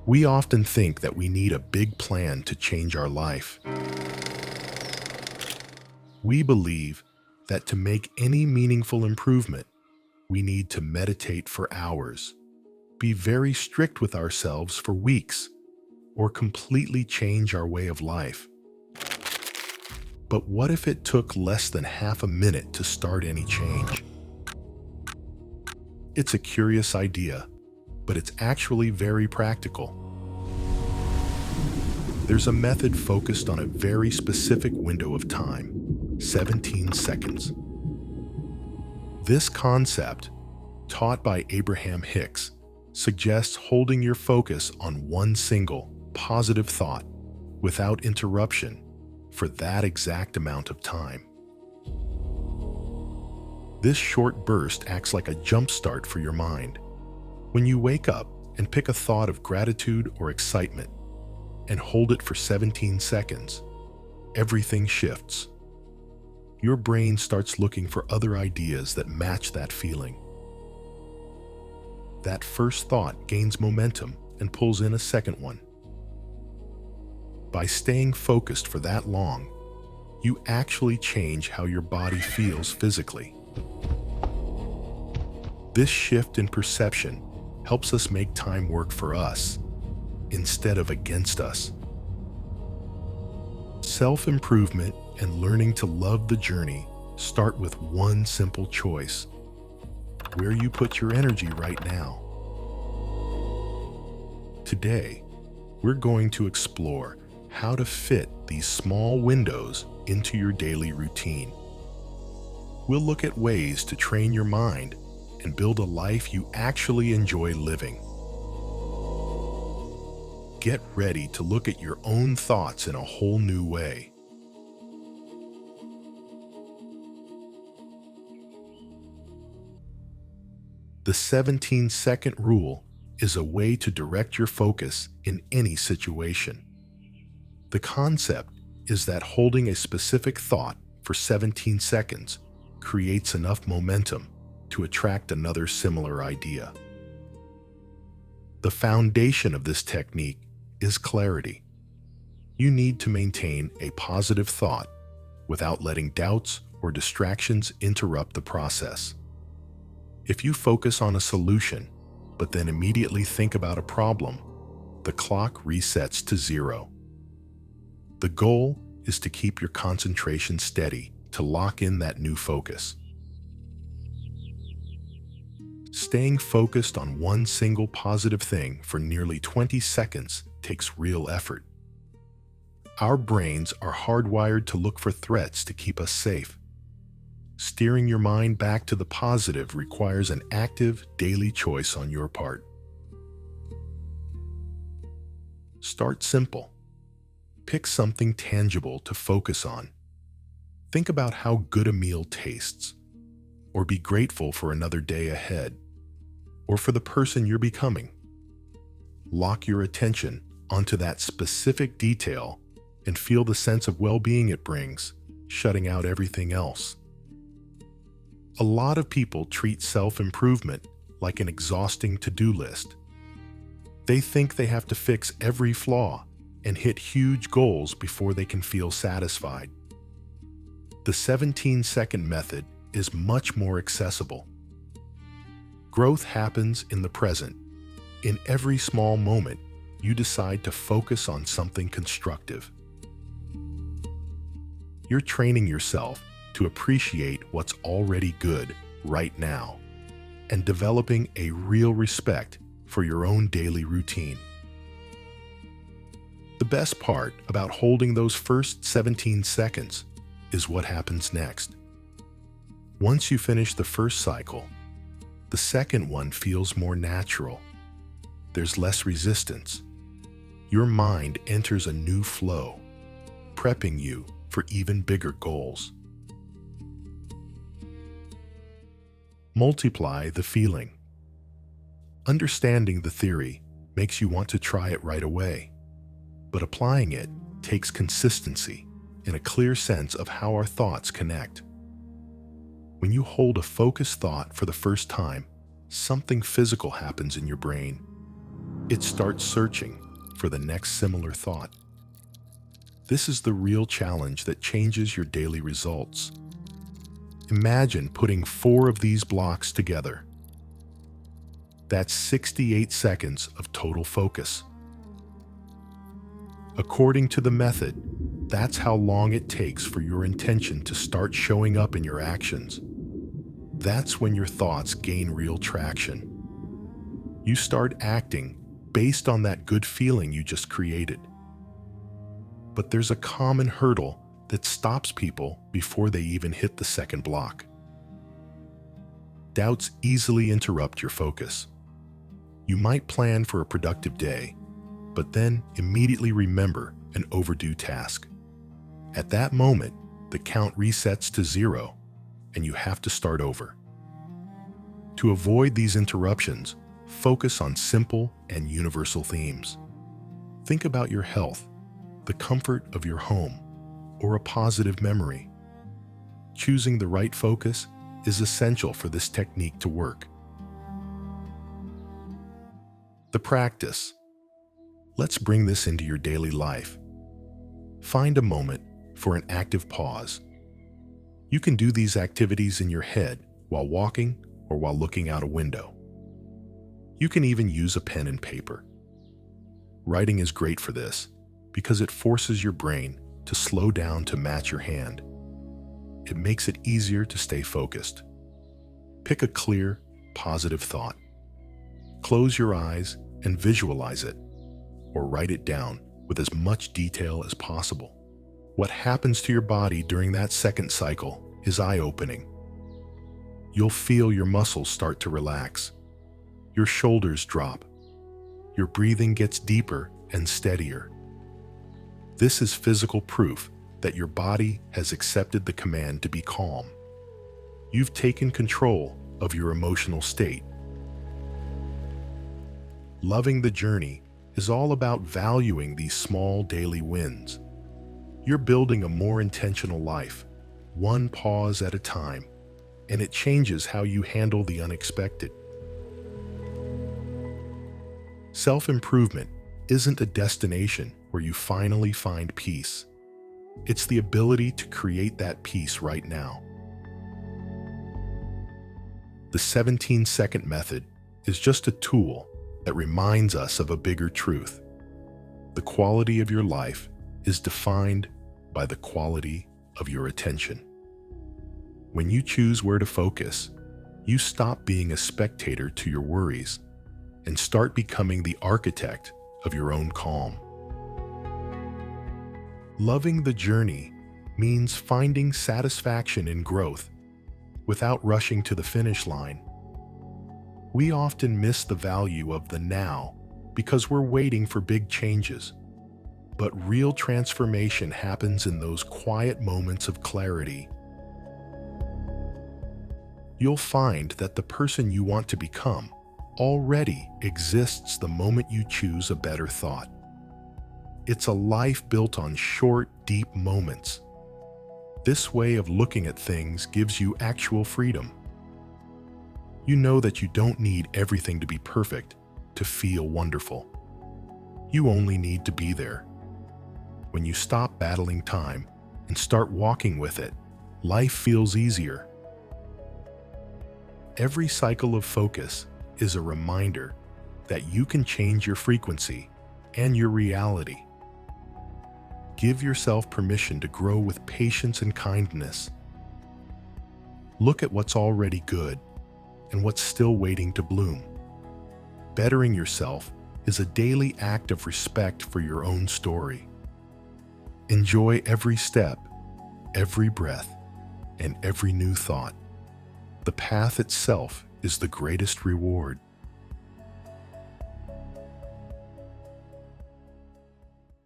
We often think that we need a big plan to change our life. We believe that to make any meaningful improvement, we need to meditate for hours, be very strict with ourselves for weeks, or completely change our way of life. But what if it took less than half a minute to start any change? It's a curious idea, but it's actually very practical. There's a method focused on a very specific window of time, 17 seconds. This concept, taught by Abraham Hicks, suggests holding your focus on one single, positive thought without interruption for that exact amount of time. This short burst acts like a jump start for your mind. When you wake up and pick a thought of gratitude or excitement and hold it for 17 seconds, everything shifts. Your brain starts looking for other ideas that match that feeling. That first thought gains momentum and pulls in a second one. By staying focused for that long, you actually change how your body feels physically. This shift in perception helps us make time work for us instead of against us. Self-improvement and learning to love the journey start with one simple choice: where you put your energy right now. Today, we're going to explore how to fit these small windows into your daily routine. We'll look at ways to train your mind and build a life you actually enjoy living. Get ready to look at your own thoughts in a whole new way. The 17-second rule is a way to direct your focus in any situation. The concept is that holding a specific thought for 17 seconds creates enough momentum to attract another similar idea. The foundation of this technique is clarity. You need to maintain a positive thought without letting doubts or distractions interrupt the process. If you focus on a solution, but then immediately think about a problem, the clock resets to zero. The goal is to keep your concentration steady to lock in that new focus. Staying focused on one single positive thing for nearly 20 seconds takes real effort. Our brains are hardwired to look for threats to keep us safe. Steering your mind back to the positive requires an active, daily choice on your part. Start simple. Pick something tangible to focus on. Think about how good a meal tastes, or be grateful for another day ahead, or for the person you're becoming. Lock your attention onto that specific detail and feel the sense of well-being it brings, shutting out everything else. A lot of people treat self-improvement like an exhausting to-do list. They think they have to fix every flaw and hit huge goals before they can feel satisfied. The 17-second method is much more accessible. Growth happens in the present. In every small moment, you decide to focus on something constructive. You're training yourself to appreciate what's already good right now and developing a real respect for your own daily routine. The best part about holding those first 17 seconds is what happens next. Once you finish the first cycle, the second one feels more natural. There's less resistance. Your mind enters a new flow, prepping you for even bigger goals. Multiply the feeling. Understanding the theory makes you want to try it right away, but applying it takes consistency and a clear sense of how our thoughts connect. When you hold a focused thought for the first time, something physical happens in your brain. It starts searching for the next similar thought. This is the real challenge that changes your daily results. Imagine putting 4 of these blocks together. That's 68 seconds of total focus. According to the method, that's how long it takes for your intention to start showing up in your actions. That's when your thoughts gain real traction. You start acting based on that good feeling you just created. But there's a common hurdle that stops people before they even hit the second block. Doubts easily interrupt your focus. You might plan for a productive day, but then immediately remember an overdue task. At that moment, the count resets to 0, and you have to start over. To avoid these interruptions, focus on simple and universal themes. Think about your health, the comfort of your home, or a positive memory. Choosing the right focus is essential for this technique to work. The practice. Let's bring this into your daily life. Find a moment for an active pause. You can do these activities in your head while walking or while looking out a window. You can even use a pen and paper. Writing is great for this because it forces your brain to slow down to match your hand. It makes it easier to stay focused. Pick a clear, positive thought. Close your eyes and visualize it, or write it down with as much detail as possible. What happens to your body during that second cycle is eye-opening. You'll feel your muscles start to relax. Your shoulders drop. Your breathing gets deeper and steadier. This is physical proof that your body has accepted the command to be calm. You've taken control of your emotional state. Loving the journey is all about valuing these small daily wins. You're building a more intentional life, one pause at a time, and it changes how you handle the unexpected. Self-improvement isn't a destination where you finally find peace. It's the ability to create that peace right now. The 17-second method is just a tool that reminds us of a bigger truth. The quality of your life is defined by the quality of your attention. When you choose where to focus, you stop being a spectator to your worries and start becoming the architect of your own calm. Loving the journey means finding satisfaction in growth without rushing to the finish line. We often miss the value of the now because we're waiting for big changes. But real transformation happens in those quiet moments of clarity. You'll find that the person you want to become already exists the moment you choose a better thought. It's a life built on short, deep moments. This way of looking at things gives you actual freedom. You know that you don't need everything to be perfect to feel wonderful. You only need to be there. When you stop battling time and start walking with it, life feels easier. Every cycle of focus is a reminder that you can change your frequency and your reality. Give yourself permission to grow with patience and kindness. Look at what's already good and what's still waiting to bloom. Bettering yourself is a daily act of respect for your own story. Enjoy every step, every breath, and every new thought. The path itself is the greatest reward.